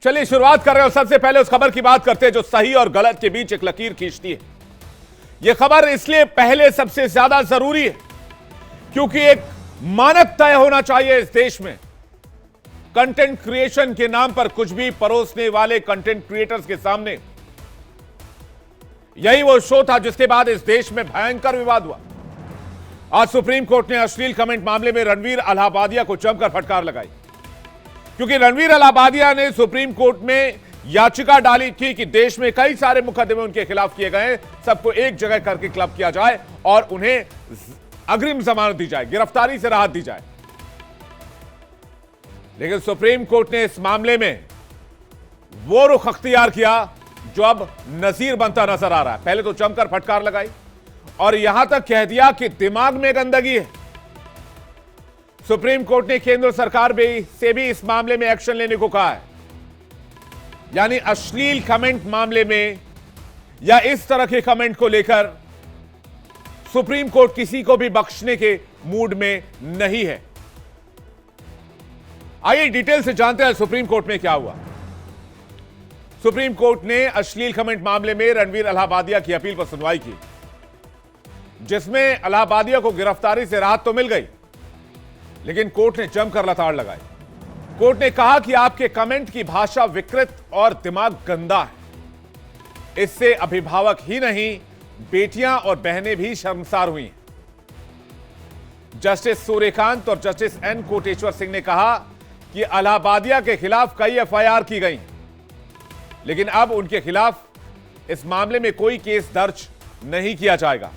चलिए शुरुआत कर रहे हो। सबसे पहले उस खबर की बात करते हैं जो सही और गलत के बीच एक लकीर खींचती है। यह खबर इसलिए पहले सबसे ज्यादा जरूरी है क्योंकि एक मानक तय होना चाहिए इस देश में। कंटेंट क्रिएशन के नाम पर कुछ भी परोसने वाले कंटेंट क्रिएटर्स के सामने यही वो शो था जिसके बाद इस देश में भयंकर विवाद हुआ। आज सुप्रीम कोर्ट ने अश्लील कमेंट मामले में रणवीर अलाहाबादिया को जमकर फटकार लगाई क्योंकि रणवीर अलाहाबादिया ने सुप्रीम कोर्ट में याचिका डाली थी कि देश में कई सारे मुकदमे उनके खिलाफ किए गए, सबको एक जगह करके क्लब किया जाए और उन्हें अग्रिम जमानत दी जाए, गिरफ्तारी से राहत दी जाए। लेकिन सुप्रीम कोर्ट ने इस मामले में वो रुख अख्तियार किया जो अब नजीर बनता नजर आ रहा है। पहले तो जमकर फटकार लगाई और यहां तक कह दिया कि दिमाग में गंदगी है। सुप्रीम कोर्ट ने केंद्र सरकार से भी इस मामले में एक्शन लेने को कहा है, यानी अश्लील कमेंट मामले में या इस तरह के कमेंट को लेकर सुप्रीम कोर्ट किसी को भी बख्शने के मूड में नहीं है। आइए डिटेल से जानते हैं सुप्रीम कोर्ट में क्या हुआ। सुप्रीम कोर्ट ने अश्लील कमेंट मामले में रणवीर अलाहाबादिया की अपील पर सुनवाई की, जिसमें अलाहाबादिया को गिरफ्तारी से राहत तो मिल गई, लेकिन कोर्ट ने जमकर लताड़ लगाई। कोर्ट ने कहा कि आपके कमेंट की भाषा विकृत और दिमाग गंदा है। इससे अभिभावक ही नहीं, बेटियां और बहनें भी शर्मसार हुई हैं। जस्टिस सूर्यकांत और जस्टिस एन कोटेश्वर सिंह ने कहा कि अलाहाबादिया के खिलाफ कई एफआईआर की गई, लेकिन अब उनके खिलाफ इस मामले में कोई केस दर्ज नहीं किया जाएगा।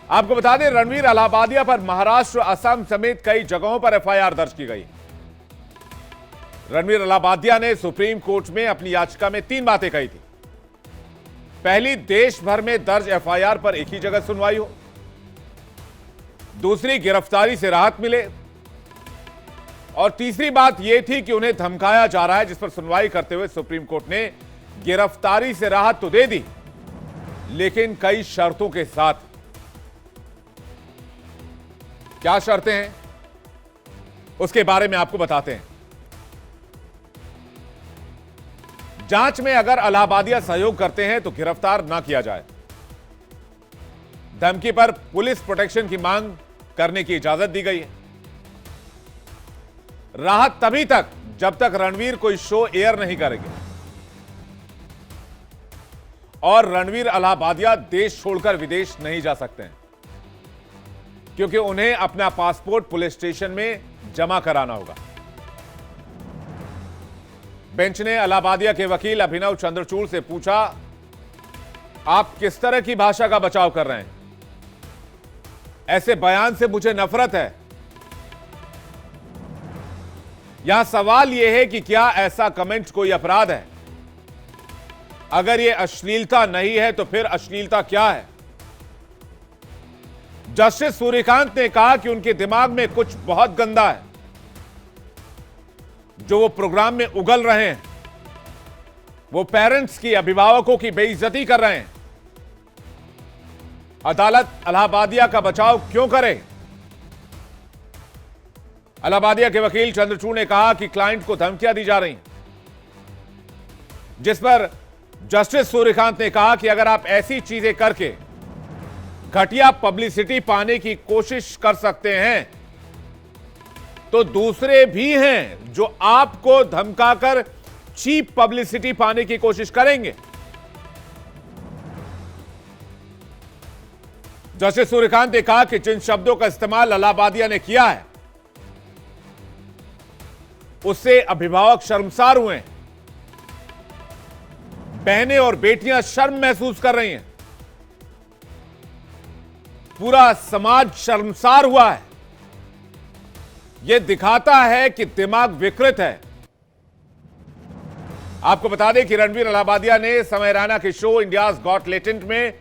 आपको बता दें, रणवीर अलाहाबादिया पर महाराष्ट्र, असम समेत कई जगहों पर एफआईआर दर्ज की गई। रणवीर अलाहाबादिया ने सुप्रीम कोर्ट में अपनी याचिका में 3 बातें कही थी। पहली, देश भर में दर्ज एफआईआर पर एक ही जगह सुनवाई हो। दूसरी, गिरफ्तारी से राहत मिले। और तीसरी बात यह थी कि उन्हें धमकाया जा रहा है, जिस पर सुनवाई करते हुए सुप्रीम कोर्ट ने गिरफ्तारी से राहत तो दे दी, लेकिन कई शर्तों के साथ। क्या शर्तें हैं उसके बारे में आपको बताते हैं। जांच में अगर अलाहाबादिया सहयोग करते हैं तो गिरफ्तार ना किया जाए। धमकी पर पुलिस प्रोटेक्शन की मांग करने की इजाजत दी गई है। राहत तभी तक जब तक रणवीर कोई शो एयर नहीं करेंगे और रणवीर अलाहाबादिया देश छोड़कर विदेश नहीं जा सकते हैं, क्योंकि उन्हें अपना पासपोर्ट पुलिस स्टेशन में जमा कराना होगा। बेंच ने अलाहाबादिया के वकील अभिनव चंद्रचूड़ से पूछा, आप किस तरह की भाषा का बचाव कर रहे हैं? ऐसे बयान से मुझे नफरत है। यहां सवाल यह है कि क्या ऐसा कमेंट कोई अपराध है? अगर यह अश्लीलता नहीं है तो फिर अश्लीलता क्या है? जस्टिस सूर्यकांत ने कहा कि उनके दिमाग में कुछ बहुत गंदा है जो वो प्रोग्राम में उगल रहे हैं। वो पेरेंट्स की, अभिभावकों की बेइज्जती कर रहे हैं। अदालत अलाहाबादिया का बचाव क्यों करे? अलाहाबादिया के वकील चंद्रचूड़ ने कहा कि क्लाइंट को धमकियां दी जा रही हैं, जिस पर जस्टिस सूर्यकांत ने कहा कि अगर आप ऐसी चीजें करके घटिया पब्लिसिटी पाने की कोशिश कर सकते हैं तो दूसरे भी हैं जो आपको धमकाकर चीप पब्लिसिटी पाने की कोशिश करेंगे। जस्टिस सूर्यकांत ने कहा कि जिन शब्दों का इस्तेमाल अलाहाबादिया ने किया है उससे अभिभावक शर्मसार हुए हैं। बहनें और बेटियां शर्म महसूस कर रही हैं। पूरा समाज शर्मसार हुआ है। यह दिखाता है कि दिमाग विकृत है। आपको बता दें कि रणवीर अलाहाबादिया ने समय रैना के शो इंडियाज गॉट टैलेंट में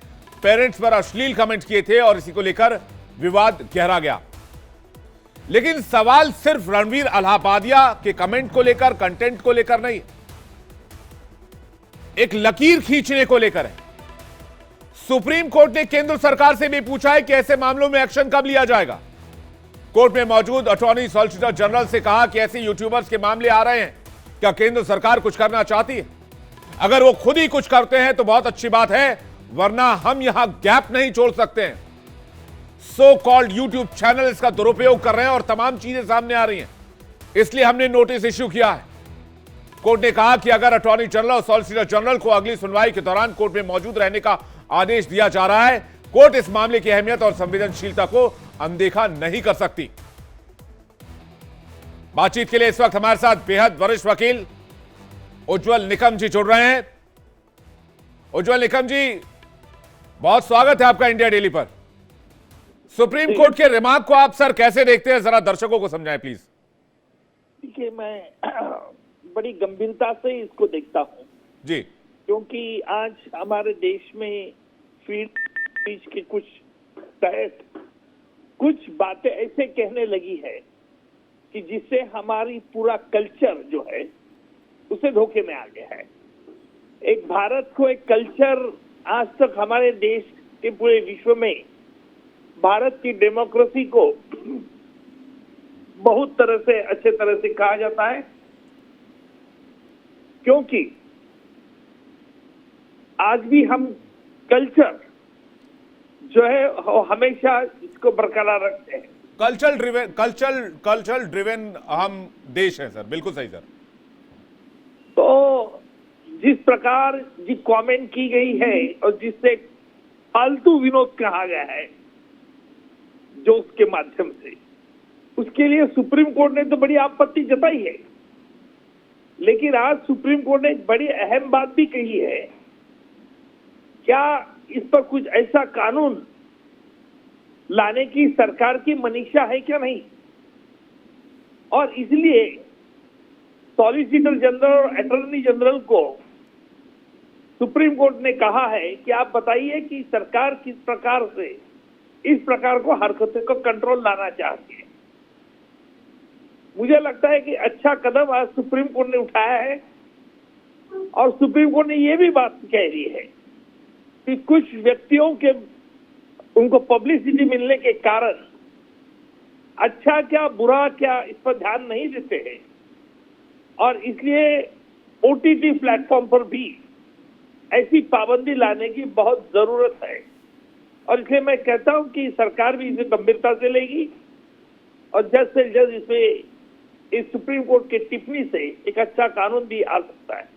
पेरेंट्स पर अश्लील कमेंट किए थे और इसी को लेकर विवाद गहरा गया। लेकिन सवाल सिर्फ रणवीर अलाहाबादिया के कमेंट को लेकर, कंटेंट को लेकर नहीं, एक लकीर खींचने को लेकर है। सुप्रीम कोर्ट ने केंद्र सरकार से भी पूछा है कि ऐसे मामलों में एक्शन कब लिया जाएगा। कोर्ट में मौजूद अटॉर्नी सॉलिसिटर जनरल से कहा कि ऐसे यूट्यूबर्स के मामले आ रहे हैं क्या केंद्र सरकार कुछ करना चाहती है? अगर वो खुद ही कुछ करते हैं तो बहुत अच्छी बात है, वरना हम यहां गैप नहीं छोड़ सकते हैं। सो कॉल्ड यूट्यूब चैनल इसका दुरुपयोग कर रहे हैं और तमाम चीजें सामने आ रही हैं, इसलिए हमने नोटिस इश्यू किया है। कोर्ट ने कहा कि अगर अटॉर्नी जनरल और सॉलिसिटर जनरल को अगली सुनवाई के दौरान कोर्ट में मौजूद रहने का आदेश दिया जा रहा है, कोर्ट इस मामले की अहमियत और संवेदनशीलता को अनदेखा नहीं कर सकती। बातचीत के लिए इस वक्त हमारे साथ बेहद वरिष्ठ वकील उज्जवल निकम जी जुड़ रहे हैं। उज्जवल निकम जी, बहुत स्वागत है आपका इंडिया डेली पर। सुप्रीम कोर्ट के रिमार्क को आप सर कैसे देखते हैं, जरा दर्शकों को समझाएं प्लीज। देखिए, मैं बड़ी गंभीरता से इसको देखता हूं जी, क्योंकि आज हमारे देश में फ्री स्पीच के कुछ तहत कुछ बातें ऐसे कहने लगी है कि जिससे हमारी पूरा कल्चर जो है उसे धोखे में आ गया है। एक भारत को एक कल्चर, आज तक हमारे देश के पूरे विश्व में भारत की डेमोक्रेसी को बहुत तरह से अच्छे तरह से कहा जाता है, क्योंकि आज भी हम कल्चर जो है हमेशा इसको बरकरार रखते हैं। कल्चरल ड्रिवन हम देश है सर, बिल्कुल सही सर। तो जिस प्रकार जी कमेंट की गई है और जिससे फालतू विनोद कहा गया है जो उसके माध्यम से, उसके लिए सुप्रीम कोर्ट ने तो बड़ी आपत्ति जताई है, लेकिन आज सुप्रीम कोर्ट ने एक बड़ी अहम बात भी कही है। क्या इस पर कुछ ऐसा कानून लाने की सरकार की मनीषा है क्या नहीं? और इसलिए सॉलिसिटर जनरल और अटॉर्नी जनरल को सुप्रीम कोर्ट ने कहा है कि आप बताइए कि सरकार किस प्रकार से इस प्रकार को हरकतों को कंट्रोल लाना चाहती है। मुझे लगता है कि अच्छा कदम आज सुप्रीम कोर्ट ने उठाया है, और सुप्रीम कोर्ट ने यह भी बात कह रही है कि कुछ व्यक्तियों के उनको पब्लिसिटी मिलने के कारण अच्छा क्या बुरा क्या इस पर ध्यान नहीं देते हैं, और इसलिए ओटीटी प्लेटफॉर्म पर भी ऐसी पाबंदी लाने की बहुत जरूरत है। और इसलिए मैं कहता हूं कि सरकार भी इसे गंभीरता से लेगी और जल्द से जल्द इसमें इस सुप्रीम कोर्ट की टिप्पणी से एक अच्छा कानून भी आ सकता है।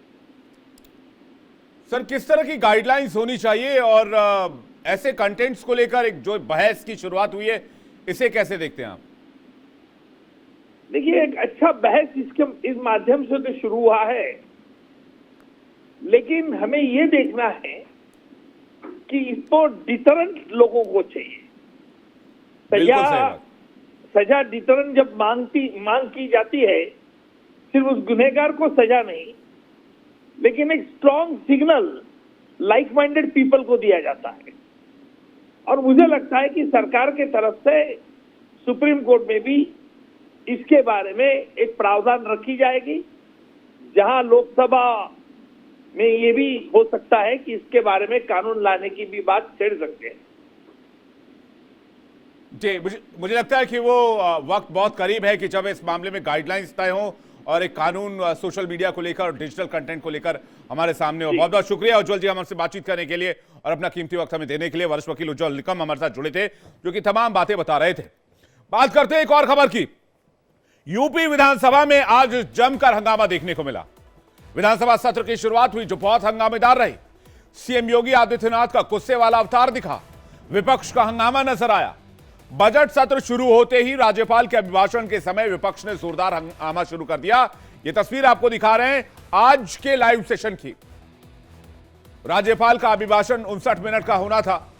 सर, किस तरह की गाइडलाइंस होनी चाहिए और ऐसे कंटेंट्स को लेकर एक जो बहस की शुरुआत हुई है, इसे कैसे देखते हैं आप? देखिए, एक अच्छा बहस इस माध्यम से तो शुरू हुआ है, लेकिन हमें ये देखना है कि इसको डिटरेंट लोगों को चाहिए। सजा डिटरेंट जब मांग की जाती है, सिर्फ उस गुनहगार को सजा नहीं, लेकिन एक strong signal like minded people को दिया जाता है। और मुझे लगता है कि सरकार के तरफ से सुप्रीम कोर्ट में भी इसके बारे में एक प्रावधान रखी जाएगी, जहां लोकसभा में ये भी हो सकता है कि इसके बारे में कानून लाने की भी बात छेड़ सकते हैं। जी, मुझे लगता है कि वो वक्त बहुत करीब है कि जब इस मामले में गाइडलाइंस तय हो और एक कानून सोशल मीडिया को लेकर और डिजिटल कंटेंट को लेकर हमारे सामने हो। बहुत बहुत शुक्रिया उज्जवल जी हमसे बातचीत करने के लिए और अपना कीमती वक्त हमें देने के लिए। वरिष्ठ वकील उज्जवल निकम हमारे साथ जुड़े थे, जो कि तमाम बातें बता रहे थे। बात करते हैं एक और खबर की। यूपी विधानसभा में आज जमकर हंगामा देखने को मिला। विधानसभा सत्र की शुरुआत हुई जो बहुत हंगामेदार रही। सीएम योगी आदित्यनाथ का गुस्से वाला अवतार दिखा, विपक्ष का हंगामा नजर आया। बजट सत्र शुरू होते ही राज्यपाल के अभिभाषण के समय विपक्ष ने जोरदार हंगामा शुरू कर दिया। यह तस्वीर आपको दिखा रहे हैं आज के लाइव सेशन की। राज्यपाल का अभिभाषण 59 मिनट का होना था,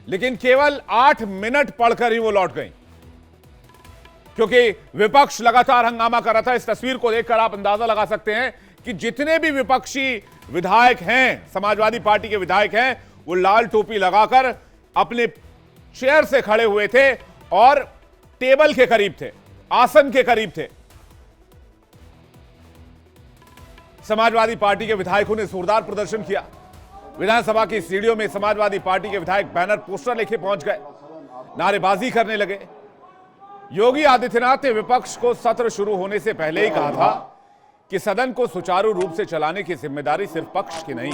लेकिन केवल 8 मिनट पढ़कर ही वो लौट गई, क्योंकि विपक्ष लगातार हंगामा कर रहा था। इस तस्वीर को देखकर आप अंदाजा लगा सकते हैं कि जितने भी विपक्षी विधायक हैं, समाजवादी पार्टी के विधायक हैं, वो लाल टोपी लगाकर अपने चेयर से खड़े हुए थे और टेबल के करीब थे, आसन के करीब थे। समाजवादी पार्टी के विधायकों ने जोरदार प्रदर्शन किया। विधानसभा की सीढ़ियों में समाजवादी पार्टी के विधायक बैनर पोस्टर लेके पहुंच गए, नारेबाजी करने लगे। योगी आदित्यनाथ ने विपक्ष को सत्र शुरू होने से पहले ही कहा था कि सदन को सुचारू रूप से चलाने की जिम्मेदारी सिर्फ पक्ष की नहीं,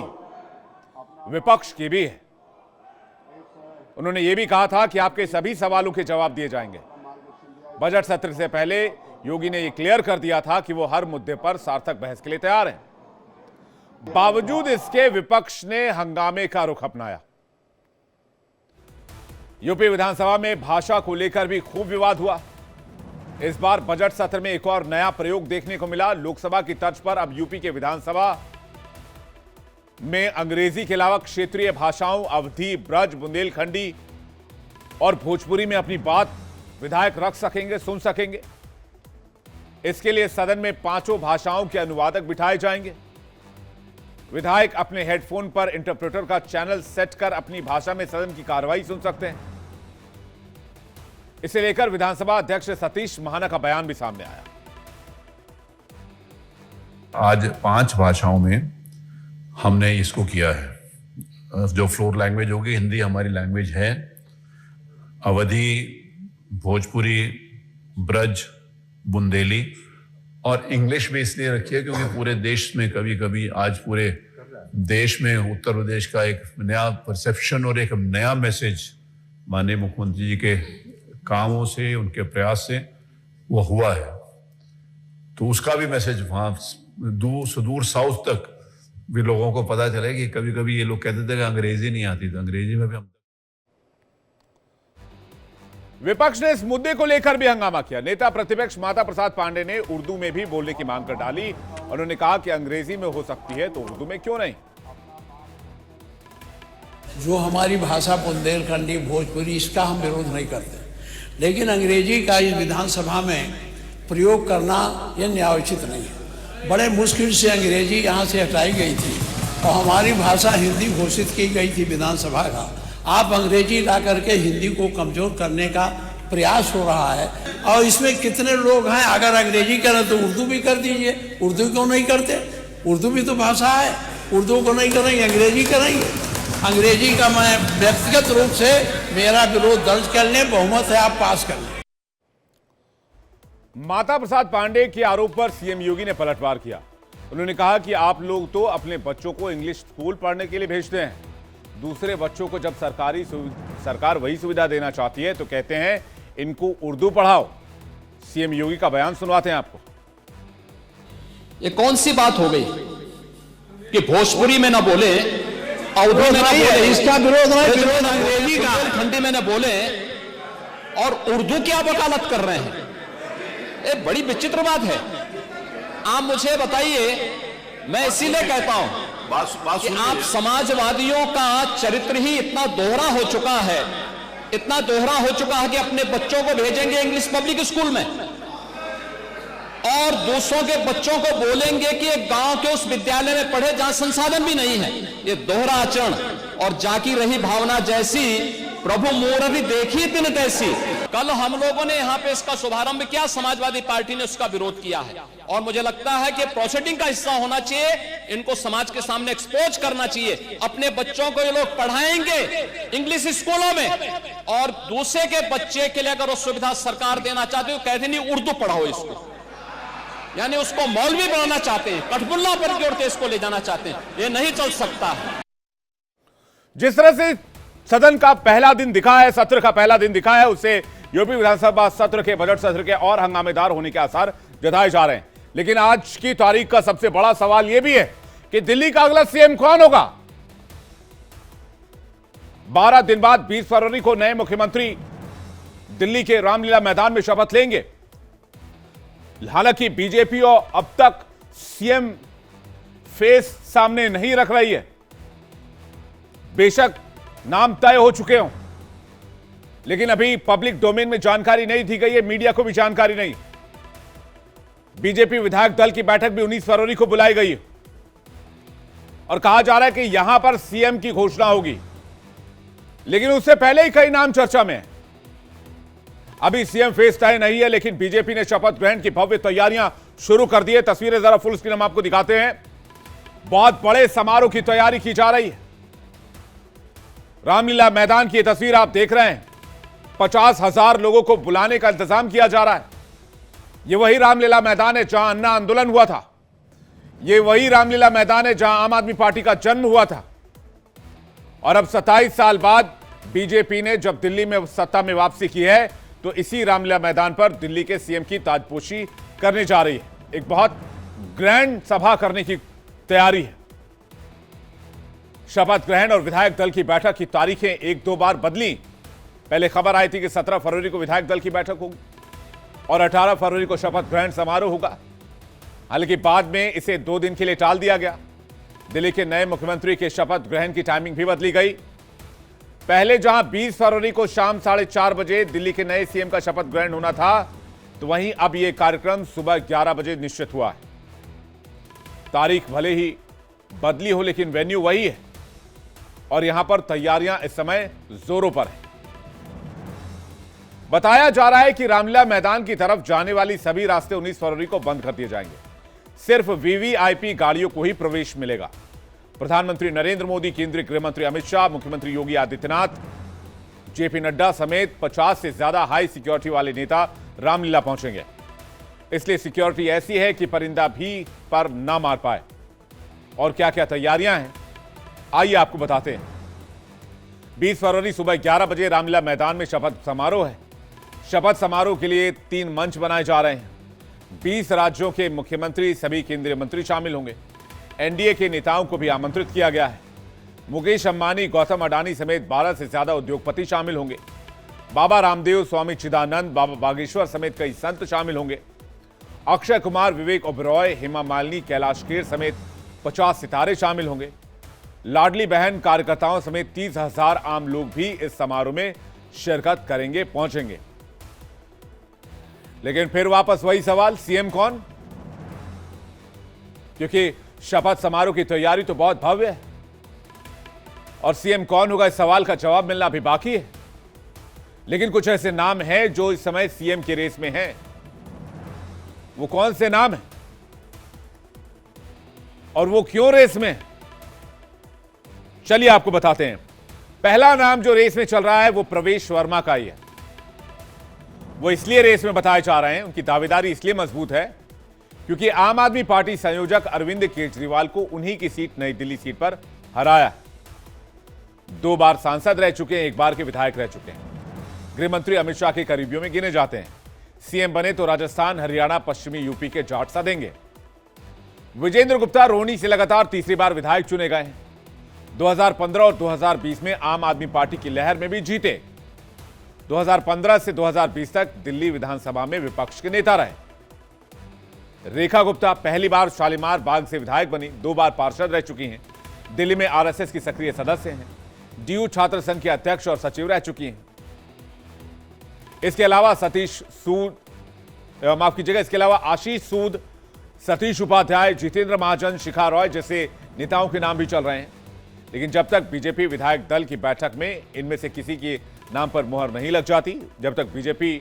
विपक्ष की भी है। उन्होंने यह भी कहा था कि आपके सभी सवालों के जवाब दिए जाएंगे। बजट सत्र से पहले योगी ने यह क्लियर कर दिया था कि वो हर मुद्दे पर सार्थक बहस के लिए तैयार हैं। बावजूद इसके विपक्ष ने हंगामे का रुख अपनाया। यूपी विधानसभा में भाषा को लेकर भी खूब विवाद हुआ। इस बार बजट सत्र में एक और नया प्रयोग देखने को मिला। लोकसभा की तर्ज पर अब यूपी के विधानसभा में अंग्रेजी के अलावा क्षेत्रीय भाषाओं अवधी, ब्रज, बुंदेलखंडी और भोजपुरी में अपनी बात विधायक रख सकेंगे, सुन सकेंगे। इसके लिए सदन में 5 भाषाओं के अनुवादक बिठाए जाएंगे। विधायक अपने हेडफोन पर इंटरप्रेटर का चैनल सेट कर अपनी भाषा में सदन की कार्रवाई सुन सकते हैं। इसे लेकर विधानसभा अध्यक्ष सतीश महाना का बयान भी सामने आया। आज 5 भाषाओं में हमने इसको किया है। जो फ्लोर लैंग्वेज होगी, हिंदी हमारी लैंग्वेज है, अवधी, भोजपुरी, ब्रज, बुंदेली और इंग्लिश भी इसलिए रखी है क्योंकि पूरे देश में कभी कभी आज पूरे देश में उत्तर प्रदेश का एक नया परसेप्शन और एक नया मैसेज माननीय मुख्यमंत्री जी के कामों से, उनके प्रयास से वो हुआ है। तो उसका भी मैसेज वहां सुदूर साउथ तक भी लोगों को पता चले कि कभी कभी ये लोग कहते थे कि अंग्रेजी नहीं आती, तो अंग्रेजी में भी हम। विपक्ष ने इस मुद्दे को लेकर भी हंगामा किया। नेता प्रतिपक्ष माता प्रसाद पांडे ने उर्दू में भी बोलने की मांग कर डाली। उन्होंने कहा कि अंग्रेजी में हो सकती है तो उर्दू में क्यों नहीं। जो हमारी भाषा बुंदेलखंडी, भोजपुरी, इसका हम विरोध नहीं करते, लेकिन अंग्रेजी का इस विधानसभा में प्रयोग करना यह न्यायोचित नहीं है। बड़े मुश्किल से अंग्रेजी यहाँ से हटाई गई थी और हमारी भाषा हिंदी घोषित की गई थी विधानसभा का। आप अंग्रेजी ला करके हिंदी को कमजोर करने का प्रयास हो रहा है। और इसमें कितने लोग हैं, अगर अंग्रेजी करें तो उर्दू भी कर दीजिए। उर्दू क्यों नहीं करते? उर्दू भी तो भाषा है। उर्दू को नहीं करेंगे, अंग्रेजी करेंगे। अंग्रेजी का मैं व्यक्तिगत रूप से मेरा विरोध दर्ज कर लें, बहुमत है, आप पास कर लें। माता प्रसाद पांडे के आरोप पर सीएम योगी ने पलटवार किया। उन्होंने कहा कि आप लोग तो अपने बच्चों को इंग्लिश स्कूल पढ़ने के लिए भेजते हैं, दूसरे बच्चों को जब सरकार वही सुविधा देना चाहती है तो कहते हैं इनको उर्दू पढ़ाओ। सीएम योगी का बयान सुनवाते हैं आपको। ये कौन सी बात हो गई कि भोजपुरी में ना बोले, अवधी में ना बोले, इसका विरोध अंग्रेजी का, खंडी में ना बोले और उर्दू की आप वकालत कर रहे हैं। ये बड़ी विचित्र बात है। आप मुझे बताइए, मैं इसीलिए कहता हूं कि आप समाजवादियों का चरित्र ही इतना दोहरा हो चुका है, इतना दोहरा हो चुका है कि अपने बच्चों को भेजेंगे इंग्लिश पब्लिक स्कूल में और दूसरों के बच्चों को बोलेंगे कि एक गांव के उस विद्यालय में पढ़े जहां संसाधन भी नहीं है। ये दोहरा आचरण और जाकी रही भावना जैसी प्रभु मोररी देखी दिन तैसी। कल हम लोगों ने यहां पे इसका शुभारंभ किया, समाजवादी पार्टी ने उसका विरोध किया है और मुझे लगता है कि प्रोसीडिंग का हिस्सा होना चाहिए। इनको समाज के सामने एक्सपोज करना चाहिए। अपने बच्चों को ये लोग पढ़ाएंगे इंग्लिश स्कूलों में और दूसरे के बच्चे के लिए अगर वो सुविधा सरकार देना चाहती है, कहते नहीं उर्दू पढ़ाओ इसको, यानी उसको मौलवी बनाना चाहते हैं, कठपुल्ला पर की ओर इसको ले जाना चाहते हैं। ये नहीं चल सकता है। जिस तरह से सदन का पहला दिन दिखा है, सत्र का पहला दिन दिखा है, उससे यूपी विधानसभा सत्र के बजट सत्र के और हंगामेदार होने के आसार जताए जा रहे हैं। लेकिन आज की तारीख का सबसे बड़ा सवाल यह भी है कि दिल्ली का अगला सीएम कौन होगा। 12 दिन बाद 20 फरवरी को नए मुख्यमंत्री दिल्ली के रामलीला मैदान में शपथ लेंगे। हालांकि बीजेपी और अब तक सीएम फेस सामने नहीं रख रही है। बेशक नाम तय हो चुके हों, लेकिन अभी पब्लिक डोमेन में जानकारी नहीं दी गई है, मीडिया को भी जानकारी नहीं। बीजेपी विधायक दल की बैठक भी 19 फरवरी को बुलाई गई है और कहा जा रहा है कि यहां पर सीएम की घोषणा होगी, लेकिन उससे पहले ही कई नाम चर्चा में है। अभी सीएम फेस तय नहीं है, लेकिन बीजेपी ने शपथ ग्रहण की भव्य तैयारियां शुरू कर दी है। तस्वीरें जरा फुल स्क्रीन हम आपको दिखाते हैं। बहुत बड़े समारोह की तैयारी की जा रही है। रामलीला मैदान की तस्वीर आप देख रहे हैं। 50,000 लोगों को बुलाने का इंतजाम किया जा रहा है। यह वही रामलीला मैदान है जहां अन्ना आंदोलन हुआ था। ये वही रामलीला मैदान है जहां आम आदमी पार्टी का जन्म हुआ था और अब 27 साल बाद बीजेपी ने जब दिल्ली में सत्ता में वापसी की है तो इसी रामलीला मैदान पर दिल्ली के सीएम की ताजपोशी करने जा रही है। एक बहुत ग्रैंड सभा करने की तैयारी है। शपथ ग्रहण और विधायक दल की बैठक की तारीखें एक दो बार बदली। पहले खबर आई थी कि 17 फरवरी को विधायक दल की बैठक होगी और 18 फरवरी को शपथ ग्रहण समारोह होगा। हालांकि बाद में इसे 2 दिन के लिए टाल दिया गया। दिल्ली के नए मुख्यमंत्री के शपथ ग्रहण की टाइमिंग भी बदली गई। पहले जहां 20 फरवरी को शाम 4:30 बजे दिल्ली के नए सीएम का शपथ ग्रहण होना था, तो वहीं अब यह कार्यक्रम सुबह 11 बजे निश्चित हुआ है। तारीख भले ही बदली हो लेकिन वेन्यू वही है और यहां पर तैयारियां इस समय जोरों पर हैं। बताया जा रहा है कि रामलीला मैदान की तरफ जाने वाली सभी रास्ते 19 फरवरी को बंद कर दिए जाएंगे। सिर्फ वीवीआईपी गाड़ियों को ही प्रवेश मिलेगा। प्रधानमंत्री नरेंद्र मोदी, केंद्रीय गृह मंत्री अमित शाह, मुख्यमंत्री योगी आदित्यनाथ, जेपी नड्डा समेत 50 से ज्यादा हाई सिक्योरिटी वाले नेता रामलीला पहुंचेंगे। इसलिए सिक्योरिटी ऐसी है कि परिंदा भी पर ना मार पाए। और क्या क्या तैयारियां हैं, आइए आपको बताते हैं। 20 फरवरी सुबह 11 बजे रामलीला मैदान में शपथ समारोह है। शपथ समारोह के लिए 3 मंच बनाए जा रहे हैं। 20 राज्यों के मुख्यमंत्री, सभी केंद्रीय मंत्री शामिल होंगे। एनडीए के नेताओं को भी आमंत्रित किया गया है। मुकेश अंबानी, गौतम अडानी समेत 12 से ज्यादा उद्योगपति शामिल होंगे। बाबा रामदेव, स्वामी चिदानंद, बाबा बागेश्वर समेत कई संत शामिल होंगे। अक्षय कुमार, विवेक ओबरॉय, हेमा मालिनी, कैलाश खेर समेत 50 सितारे शामिल होंगे। लाडली बहन कार्यकर्ताओं समेत 30,000 आम लोग भी इस समारोह में शिरकत करेंगे, पहुंचेंगे। लेकिन फिर वापस वही सवाल, सीएम कौन? क्योंकि शपथ समारोह की तैयारी तो बहुत भव्य है और सीएम कौन होगा इस सवाल का जवाब मिलना भी बाकी है। लेकिन कुछ ऐसे नाम हैं जो इस समय सीएम के रेस में हैं। वो कौन से नाम हैं और वो क्यों रेस में? चलिए आपको बताते हैं। पहला नाम जो रेस में चल रहा है वो प्रवेश वर्मा का ही है। वो इसलिए रेस में बताए जा रहे हैं, उनकी दावेदारी इसलिए मजबूत है क्योंकि आम आदमी पार्टी संयोजक अरविंद केजरीवाल को उन्हीं की सीट, नई दिल्ली सीट पर हराया। 2 बार सांसद रह चुके हैं, 1 बार के विधायक रह चुके हैं। गृह मंत्री अमित शाह के करीबियों में गिने जाते हैं। सीएम बने तो राजस्थान, हरियाणा, पश्चिमी यूपी के जाट सधेंगे। विजेंद्र गुप्ता रोहनी से लगातार तीसरी बार विधायक चुने गए हैं। 2015 और 2020 में आम आदमी पार्टी की लहर में भी जीते। 2015 से 2020 तक दिल्ली विधानसभा में विपक्ष के नेता रहे। रेखा गुप्ता पहली बार शालीमार बाग से विधायक बनी, 2 बार पार्षद रह चुकी हैं। दिल्ली में आरएसएस की सक्रिय सदस्य हैं। डीयू छात्र संघ के अध्यक्ष और सचिव रह चुकी हैं। इसके अलावा इसके अलावा आशीष सूद, सतीश उपाध्याय, जितेंद्र महाजन, शिखा रॉय जैसे नेताओं के नाम भी चल रहे हैं। लेकिन जब तक बीजेपी विधायक दल की बैठक में इनमें से किसी के नाम पर मुहर नहीं लग जाती, जब तक बीजेपी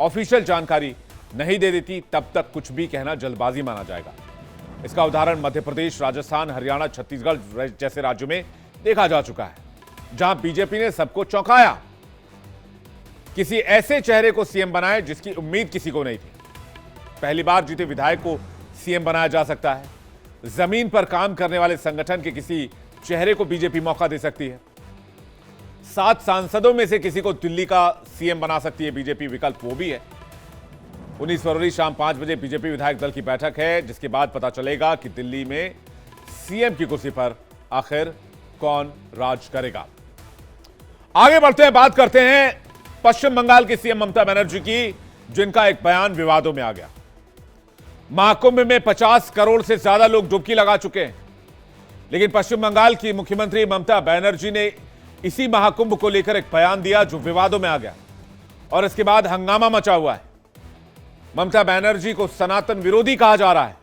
ऑफिशियल जानकारी नहीं दे देती, तब तक कुछ भी कहना जल्दबाजी माना जाएगा। इसका उदाहरण मध्य प्रदेश, राजस्थान, हरियाणा, छत्तीसगढ़ जैसे राज्यों में देखा जा चुका है, जहां बीजेपी ने सबको चौंकाया। किसी ऐसे चेहरे को सीएम बनाए जिसकी उम्मीद किसी को नहीं थी। पहली बार जीते विधायक को सीएम बनाया जा सकता है। जमीन पर काम करने वाले संगठन के किसी चेहरे को बीजेपी मौका दे सकती है। 7 सांसदों में से किसी को दिल्ली का सीएम बना सकती है बीजेपी, विकल्प वो भी है। 19 फरवरी शाम 5 बजे बीजेपी विधायक दल की बैठक है, जिसके बाद पता चलेगा कि दिल्ली में सीएम की कुर्सी पर आखिर कौन राज करेगा। आगे बढ़ते हैं, बात करते हैं पश्चिम बंगाल की सीएम ममता बनर्जी की, जिनका एक बयान विवादों में आ गया। महाकुंभ में 50 करोड़ से ज्यादा लोग डुबकी लगा चुके हैं, लेकिन पश्चिम बंगाल की मुख्यमंत्री ममता बनर्जी ने इसी महाकुंभ को लेकर एक बयान दिया जो विवादों में आ गया और इसके बाद हंगामा मचा हुआ है। ममता बनर्जी को सनातन विरोधी कहा जा रहा है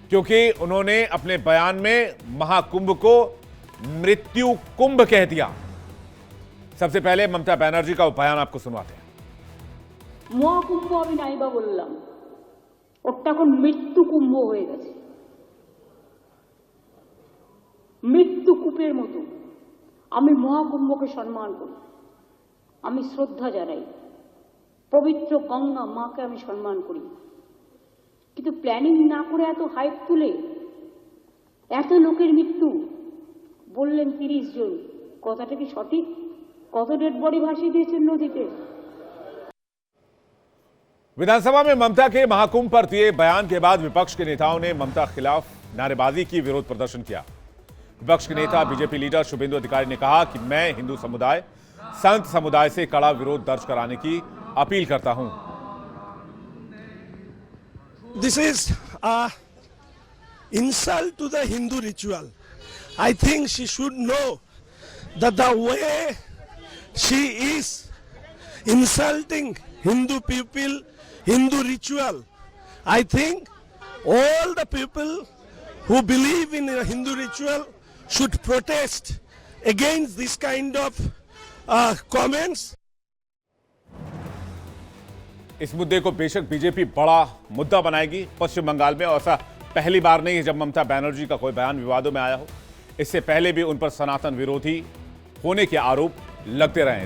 क्योंकि उन्होंने अपने बयान में महाकुंभ को मृत्यु कुंभ कह दिया। सबसे पहले ममता बनर्जी का बयान आपको सुनवाते हैं। মহাকুম্ভ আমি নাইবা বললাম, ওটা এখন মৃত্যু কুম্ভ হয়ে গেছে। মৃত্যু কূপের মতো আমি মহাকুম্ভকে সম্মান করি, আমি শ্রদ্ধা জানাই, পবিত্র গঙ্গা মাকে আমি সম্মান করি। কিন্তু প্ল্যানিং না করে এত হাইপ তুলে এত লোকের মৃত্যু বললেন 30 জন, কথাটা কি সঠিক? কত ডেড বডি ভাসিয়ে দিয়েছেন নদীতে? विधानसभा में ममता के महाकुंभ पर दिए बयान के बाद विपक्ष के नेताओं ने ममता के खिलाफ नारेबाजी की, विरोध प्रदर्शन किया। विपक्ष के नेता बीजेपी लीडर शुभेंदु अधिकारी ने कहा कि मैं हिंदू समुदाय, संत समुदाय से कड़ा विरोध दर्ज कराने की अपील करता हूं। This is a insult to the Hindu ritual. I think she should know that the way she is insulting Hindu people, Hindu ritual, I think all the people who believe in a Hindu ritual should protest against this kind of comments. इस मुद्दे को बेशक BJP बड़ा मुद्दा बनाएगी पश्चिम बंगाल में, और ऐसा पहली बार नहीं है जब ममता बनर्जी का कोई बयान विवादों में आया हो। इससे पहले भी उन पर सनातन विरोधी होने के आरोप लगते रहे हैं।